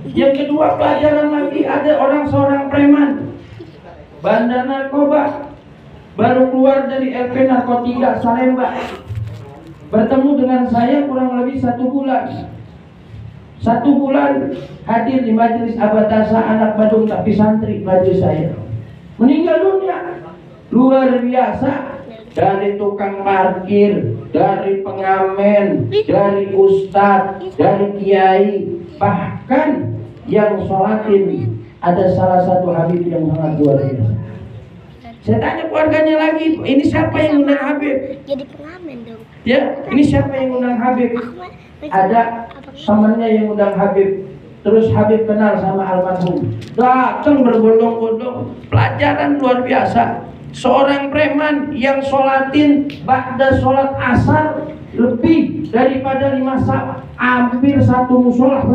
Yang kedua, pelajaran lagi, ada seorang preman bandar narkoba, baru keluar dari LP Narkotika Salemba, bertemu dengan saya kurang lebih 1 bulan. 1 bulan hadir di majelis Abatasa anak Badung tapi santri majelis saya. Meninggal dunia. Luar biasa. Dari tukang parkir, dari pengamen, dari ustadz, dari kiai, bahkan yang sholatin ada salah satu habib yang sangat luar biasa. Saya tanya keluarganya lagi, ini siapa yang undang Habib? Jadi pengamen dong. Ya, ini siapa yang undang Habib? Ada temannya yang undang Habib. Terus Habib kenal sama almarhum. Datang berbondong-bondong. Pelajaran luar biasa. Seorang preman yang sholatin ba'da sholat asar lebih daripada 5 saat, hampir 1 musola.